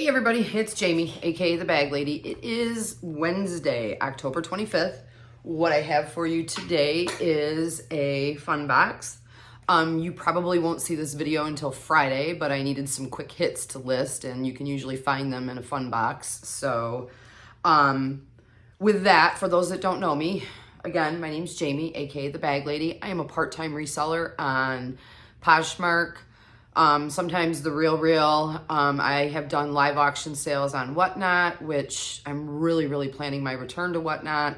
Hey everybody, it's Jamie, aka the Bag Lady. It is Wednesday, October 25th. What I have for you today is a fun box. You probably won't see this video until Friday, but I needed some quick hits to list, and you can usually find them in a fun box. So, with that, for those that don't know me, again, my name's Jamie, aka the Bag Lady. I am a part-time reseller on Poshmark. Sometimes the Real. I have done live auction sales on Whatnot, which I'm really planning my return to Whatnot.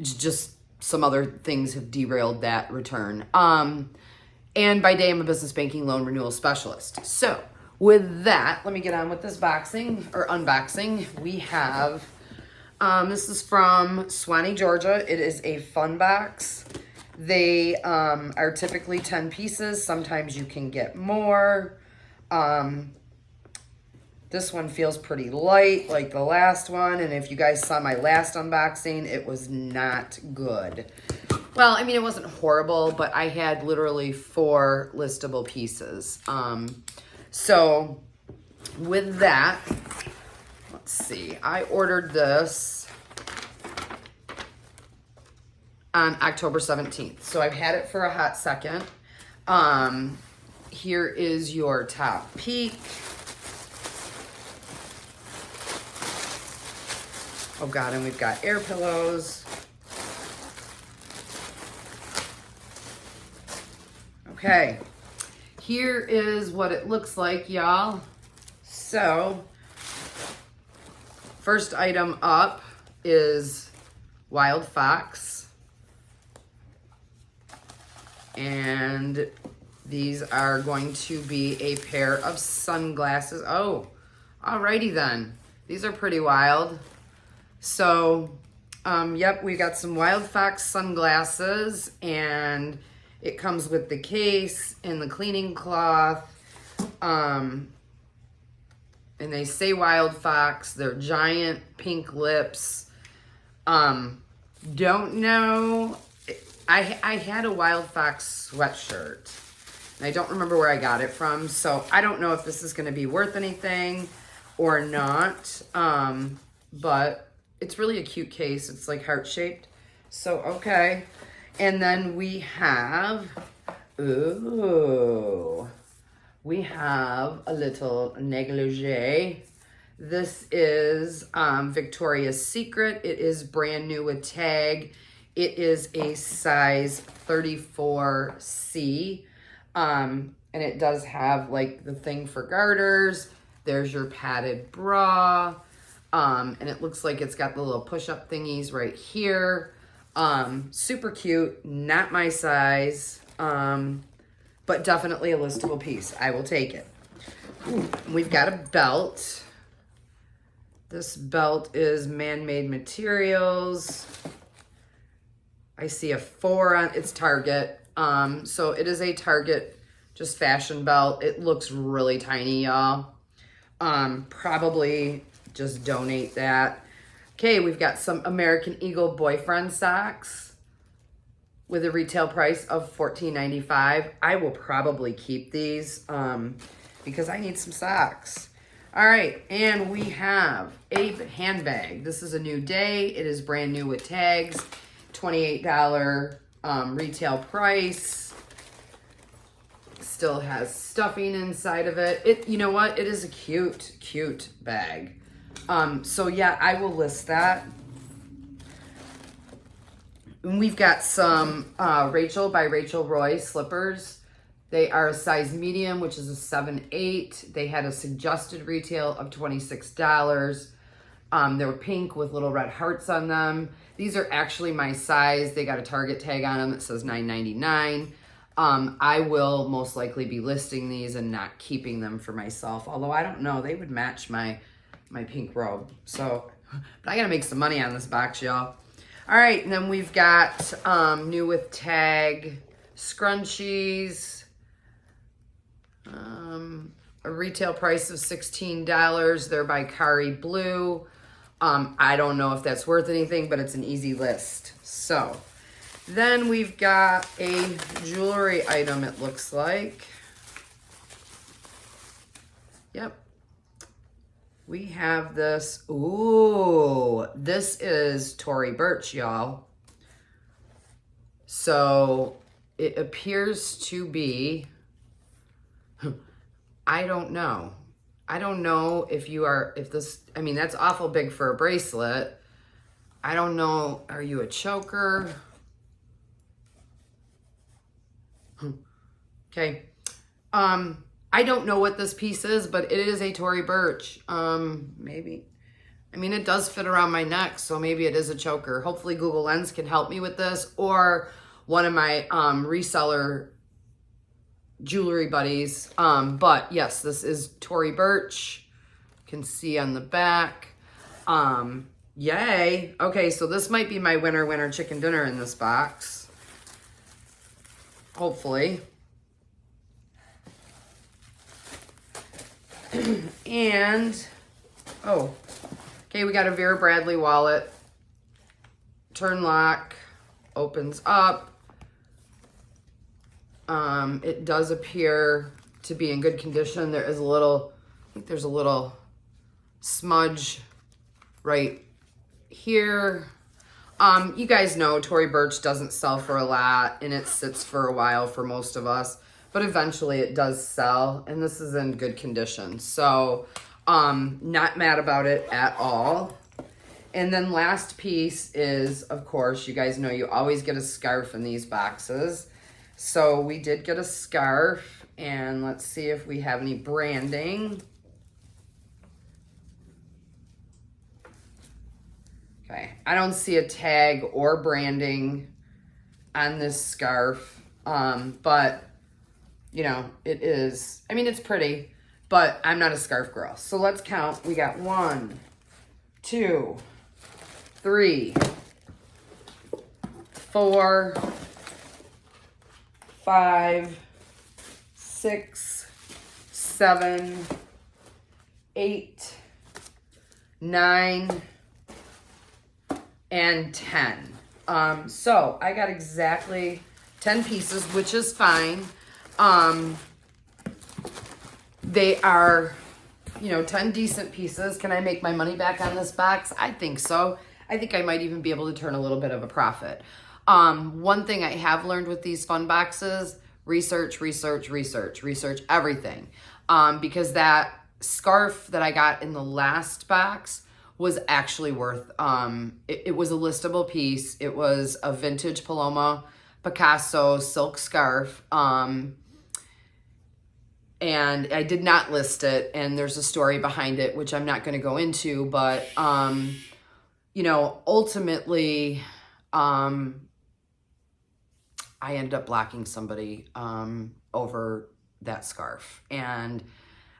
Just some other things have derailed that return. And by day, I'm a business banking loan renewal specialist. So with that, let me get on with this unboxing. We have, this is from Swanee, Georgia. It is a fun box. They are typically 10 pieces. Sometimes you can get more. This one feels pretty light like the last one. And if you guys saw my last unboxing, it was not good. Well, I mean, it wasn't horrible, but I had literally 4 listable pieces. So with that, let's see. I ordered this on October 17th. So I've had it for a hot second. Here is your top peek. Oh God, and we've got air pillows. Okay, here is what it looks like, y'all. So, first item up is Wild Fox. And these are going to be a pair of sunglasses. Oh, alrighty then. These are pretty wild. So, yep, we got some Wild Fox sunglasses, and it comes with the case and the cleaning cloth. And they say Wild Fox. They're giant pink lips. Don't know. I had a Wild Fox sweatshirt, and I don't remember where I got it from, so I don't know if this is going to be worth anything or not, but it's really a cute case. It's like heart-shaped, so okay. And then we have, we have a little negligee. This is Victoria's Secret. It is brand new with tag. It is a size 34C, and it does have like the thing for garters. There's your padded bra, and it looks like it's got the little push-up thingies right here. Super cute, not my size, but definitely a listable piece. I will take it. Ooh, we've got a belt. This belt is man-made materials. I see a 4 on, it's Target. So it is a Target, just fashion belt. It looks really tiny, y'all. Probably just donate that. Okay, we've got some American Eagle boyfriend socks with a retail price of $14.95. I will probably keep these because I need some socks. All right, and we have a handbag. This is a new day. It is brand new with tags. $28 retail price. Still has stuffing inside of it. You know what? It is a cute bag. So yeah, I will list that. And we've got some Rachel by Rachel Roy slippers. They are a size medium, which is a 7/8. They had a suggested retail of $26. They were pink with little red hearts on them. These are actually my size. They got a Target tag on them that says $9.99. I will most likely be listing these and not keeping them for myself. Although I don't know, they would match my pink robe. So, but I gotta make some money on this box, y'all. All right, and then we've got new with tag scrunchies. A retail price of $16. They're by Kari Blue. I don't know if that's worth anything, but it's an easy list. So then we've got a jewelry item, it looks like. Yep. We have this. Ooh, this is Tory Burch, y'all. So it appears to be, I don't know. I don't know if you are, if this, I mean, that's awful big for a bracelet. I don't know. Are you a choker? Okay. I don't know what this piece is, but it is a Tory Burch. Maybe. I mean, it does fit around my neck, so maybe it is a choker. Hopefully Google Lens can help me with this, or one of my reseller jewelry buddies. But yes, this is Tory Burch. You can see on the back. Yay. Okay, so this might be my winner chicken dinner in this box. Hopefully. And, oh, okay, we got a Vera Bradley wallet. Turn lock, opens up. It does appear to be in good condition. There is a little, I think there's a little smudge right here. You guys know Tory Burch doesn't sell for a lot, and it sits for a while for most of us, but eventually it does sell, and this is in good condition. So, not mad about it at all. And then last piece is, of course, you guys know you always get a scarf in these boxes. So we did get a scarf, and let's see if we have any branding. Okay, I don't see a tag or branding on this scarf, but, you know, it is, I mean, it's pretty, but I'm not a scarf girl. So let's count. We got 1, 2, 3, 4, 5, 6, 7, 8, 9, and 10. So I got exactly 10 pieces, which is fine. They are, you know, 10 decent pieces. Can I make my money back on this box? I think so. I think I might even be able to turn a little bit of a profit. One thing I have learned with these fun boxes, research everything. Because that scarf that I got in the last box was actually worth, it was a listable piece. It was a vintage Paloma Picasso silk scarf. And I did not list it, and there's a story behind it, which I'm not going to go into, but, you know, ultimately, I ended up blocking somebody, over that scarf. And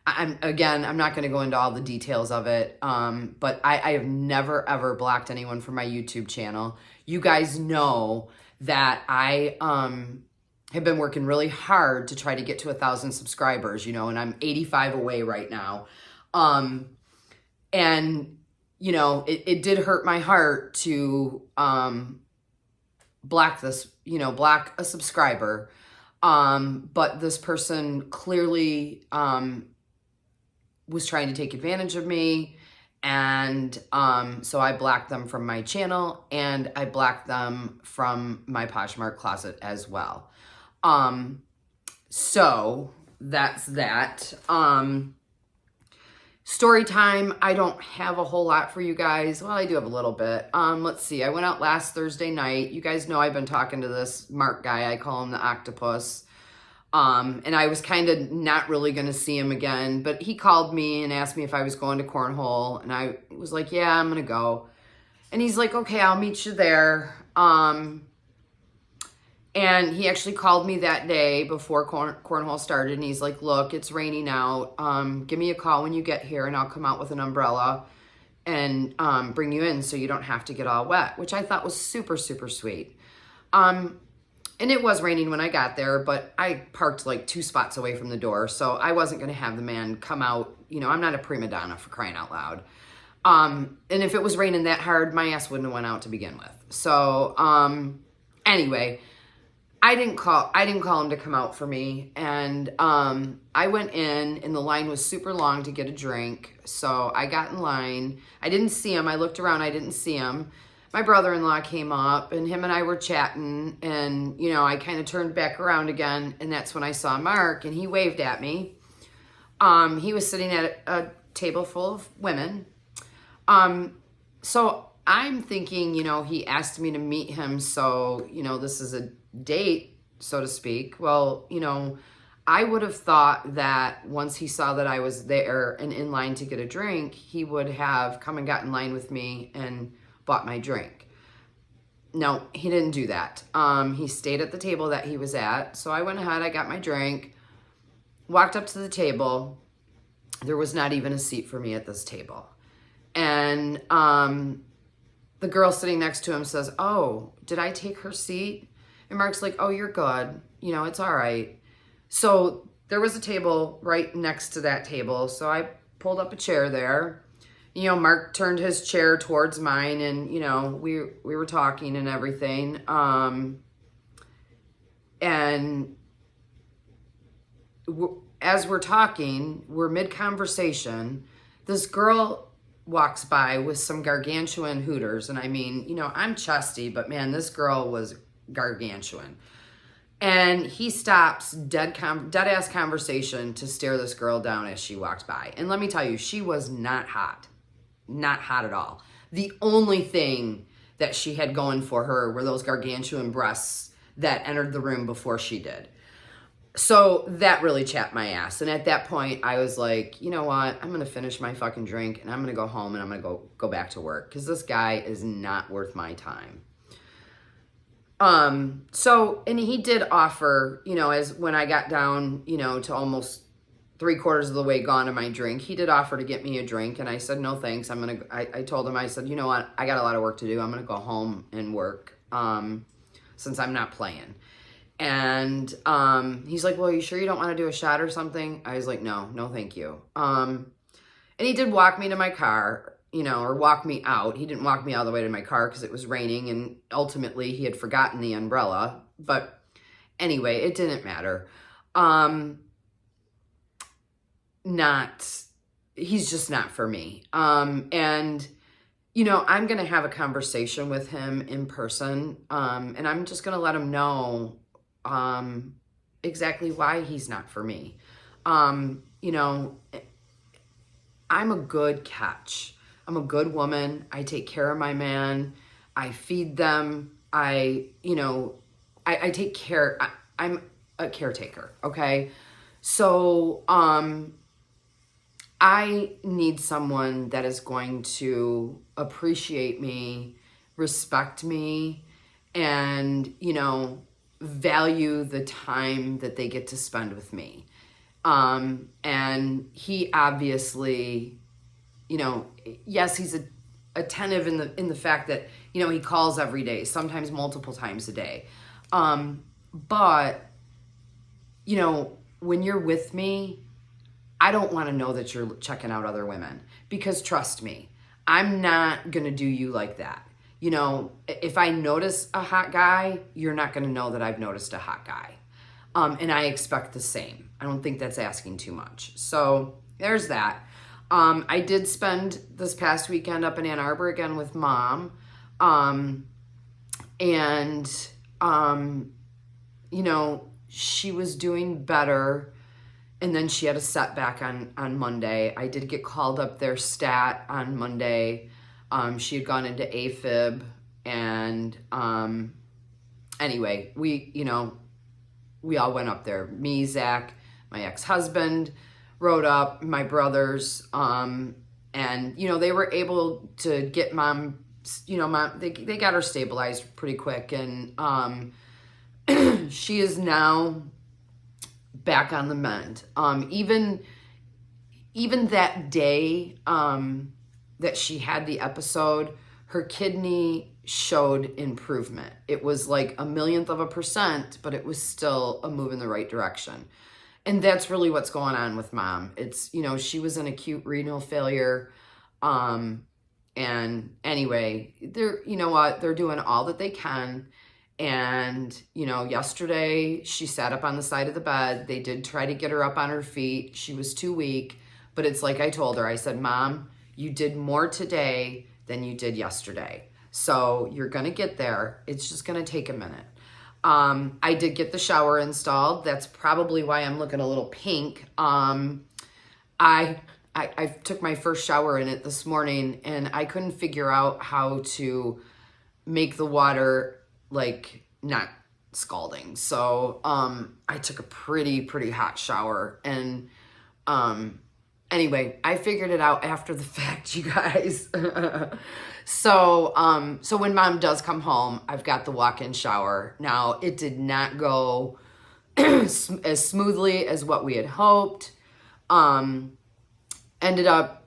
I'm not going to go into all the details of it. But I have never, ever blocked anyone from my YouTube channel. You guys know that I, have been working really hard to try to get to 1,000 subscribers, you know, and I'm 85 away right now. And, you know, it did hurt my heart to, block this, you know, block a subscriber. But this person clearly, was trying to take advantage of me. And, so I blocked them from my channel, and I blocked them from my Poshmark closet as well. So that's that. Story time. I don't have a whole lot for you guys. Well, I do have a little bit. Let's see. I went out last Thursday night. You guys know I've been talking to this Mark guy. I call him the octopus. And I was kind of not really going to see him again, but he called me and asked me if I was going to cornhole. And I was like, yeah, I'm going to go. And he's like, okay, I'll meet you there. And he actually called me that day before cornhole started, and he's like, look, it's raining out. Give me a call when you get here, and I'll come out with an umbrella and bring you in so you don't have to get all wet, which I thought was super, super sweet. And it was raining when I got there, but I parked like 2 spots away from the door, so I wasn't going to have the man come out. You know, I'm not a prima donna, for crying out loud. And if it was raining that hard, my ass wouldn't have went out to begin with. So anyway, I didn't call him to come out for me. And I went in and the line was super long to get a drink. So I got in line. I didn't see him. I looked around, I didn't see him. My brother-in-law came up and him and I were chatting, and I kind of turned back around again, and that's when I saw Mark, and he waved at me. He was sitting at a table full of women. So I'm thinking, he asked me to meet him, so, this is a date, so to speak. Well, I would have thought that once he saw that I was there and in line to get a drink, he would have come and got in line with me and bought my drink. No, he didn't do that. He stayed at the table that he was at. So I went ahead, I got my drink, walked up to the table. There was not even a seat for me at this table. And the girl sitting next to him says, "Oh, did I take her seat?" And Mark's like, "Oh, you're good. It's all right." So there was a table right next to that table. So I pulled up a chair there. Mark turned his chair towards mine, and, we were talking and everything. As we're talking, we're mid-conversation. This girl walks by with some gargantuan hooters. And I mean, I'm chesty, but man, this girl was gargantuan. And he stops dead-ass conversation to stare this girl down as she walked by. And let me tell you, she was not hot. Not hot at all. The only thing that she had going for her were those gargantuan breasts that entered the room before she did. So that really chapped my ass. And at that point, I was like, you know what? I'm going to finish my fucking drink and I'm going to go home and I'm going to go back to work because this guy is not worth my time. And he did offer, as when I got down, to almost 3/4 of the way gone to my drink, he did offer to get me a drink. And I said, no, thanks. I told him, I said, you know what? I got a lot of work to do. I'm going to go home and work, since I'm not playing. And, he's like, well, are you sure you don't want to do a shot or something? I was like, no, thank you. And he did walk me to my car, or walk me out. He didn't walk me all the way to my car because it was raining, and ultimately he had forgotten the umbrella. But anyway, it didn't matter. He's just not for me. And, I'm going to have a conversation with him in person. And I'm just going to let him know, exactly why he's not for me. I'm a good catch. I'm a good woman. I take care of my man. I feed them. I take care. I'm a caretaker. Okay. So, I need someone that is going to appreciate me, respect me, and, value the time that they get to spend with me. And he obviously, yes, he's attentive in the fact that, he calls every day, sometimes multiple times a day. But, when you're with me, I don't want to know that you're checking out other women, because trust me, I'm not going to do you like that. If I notice a hot guy, you're not going to know that I've noticed a hot guy. And I expect the same. I don't think that's asking too much. So there's that. I did spend this past weekend up in Ann Arbor again with Mom. She was doing better. And then she had a setback on Monday. I did get called up there stat on Monday. She had gone into AFib. And anyway, we all went up there. Me, Zach, my ex-husband rode up, my brothers. And, they were able to get Mom, Mom, they got her stabilized pretty quick. And she is now back on the mend. Even that day that she had the episode, her kidney showed improvement. It was like 1,000,000%, but it was still a move in the right direction. And that's really what's going on with Mom. It's, she was in acute renal failure. And anyway, they're doing all that they can. And, you know, yesterday she sat up on the side of the bed. They did try to get her up on her feet. She was too weak, but it's like I told her, I said, Mom, you did more today than you did yesterday. So you're going to get there. It's just going to take a minute. I did get the shower installed. That's probably why I'm looking a little pink. I took my first shower in it this morning, and I couldn't figure out how to make the water like not scalding. So I took a pretty hot shower, and anyway, I figured it out after the fact, you guys. So when Mom does come home, I've got the walk-in shower. Now, it did not go as smoothly as what we had hoped. Ended up,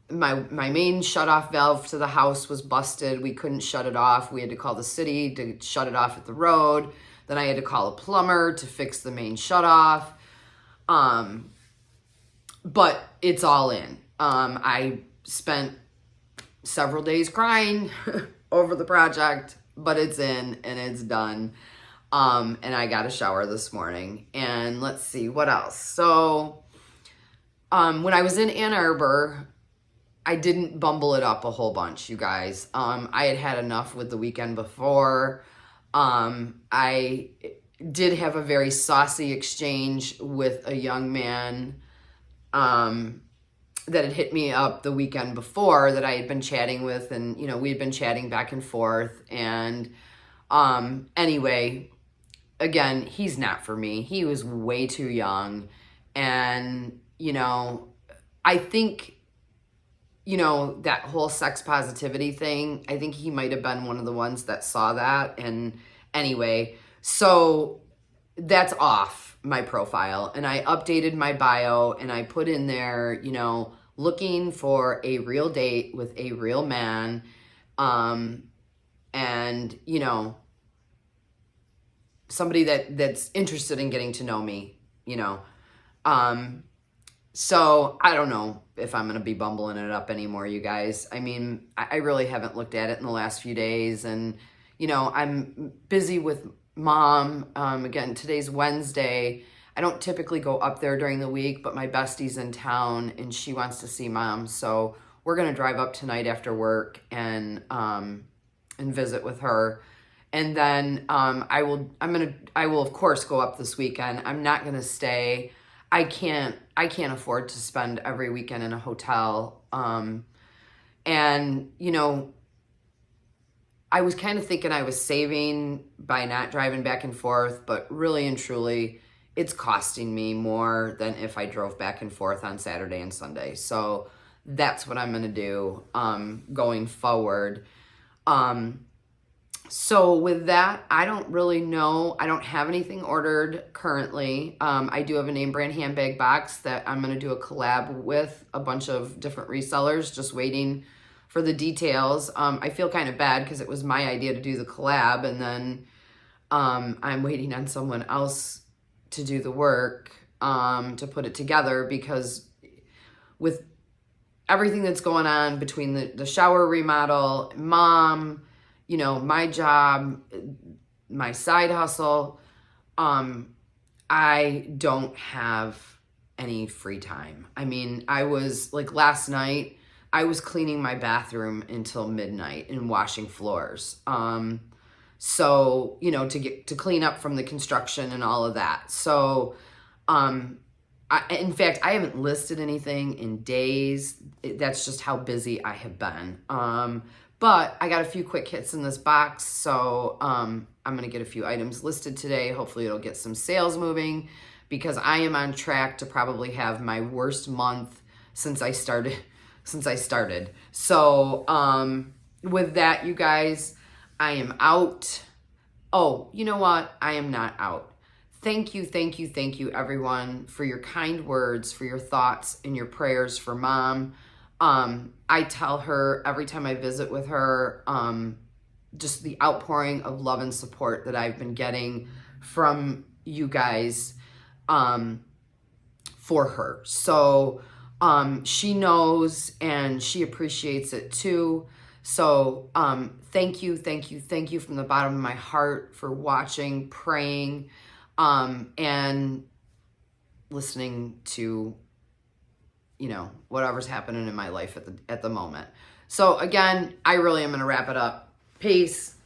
my main shutoff valve to the house was busted. We couldn't shut it off. We had to call the city to shut it off at the road. Then I had to call a plumber to fix the main shutoff. But it's all in. I spent several days crying over the project, but it's in and it's done. And I got a shower this morning. And let's see, what else? So when I was in Ann Arbor, I didn't bumble it up a whole bunch, you guys. I had enough with the weekend before. I did have a very saucy exchange with a young man that had hit me up the weekend before that I had been chatting with, and, you know, we had been chatting back and forth. And anyway, again, he's not for me. He was way too young. And, you know, I think, you know, that whole sex positivity thing, I think he might have been one of the ones that saw that. And anyway, so that's off my profile. And I updated my bio and I put in there, you know, looking for a real date with a real man. And, you know, somebody that's interested in getting to know me, you know. So I don't know if I'm going to be bumbling it up anymore, you guys. I mean, I really haven't looked at it in the last few days. And, you know, I'm busy with Mom. Again, today's Wednesday. I don't typically go up there during the week, but my bestie's in town and she wants to see Mom. So we're going to drive up tonight after work and visit with her. And then I will of course go up this weekend. I'm not going to stay. I can't afford to spend every weekend in a hotel. And, you know, I was kind of thinking I was saving by not driving back and forth, but really and truly, it's costing me more than if I drove back and forth on Saturday and Sunday. So that's what I'm going to do going forward. So with that, I don't really know. I don't have anything ordered currently. I do have a name brand handbag box that I'm going to do a collab with a bunch of different resellers, just waiting for the details. I feel kind of bad because it was my idea to do the collab, and then I'm waiting on someone else to do the work to put it together, because with everything that's going on between the shower remodel, Mom, you know, my job, my side hustle, I don't have any free time. I mean, I was like last night, I was cleaning my bathroom until midnight and washing floors. So, you know, to clean up from the construction and all of that. So, in fact, I haven't listed anything in days. That's just how busy I have been. But I got a few quick hits in this box, so I'm going to get a few items listed today. Hopefully it'll get some sales moving, because I am on track to probably have my worst month since I started. So with that, you guys, I am out. Oh, you know what? I am not out. Thank you, everyone, for your kind words, for your thoughts and your prayers for Mom. I tell her every time I visit with her, just the outpouring of love and support that I've been getting from you guys, for her. So, she knows and she appreciates it too. So thank you from the bottom of my heart for watching, praying, and listening to, you know, whatever's happening in my life at the moment. So again, I really am going to wrap it up. Peace.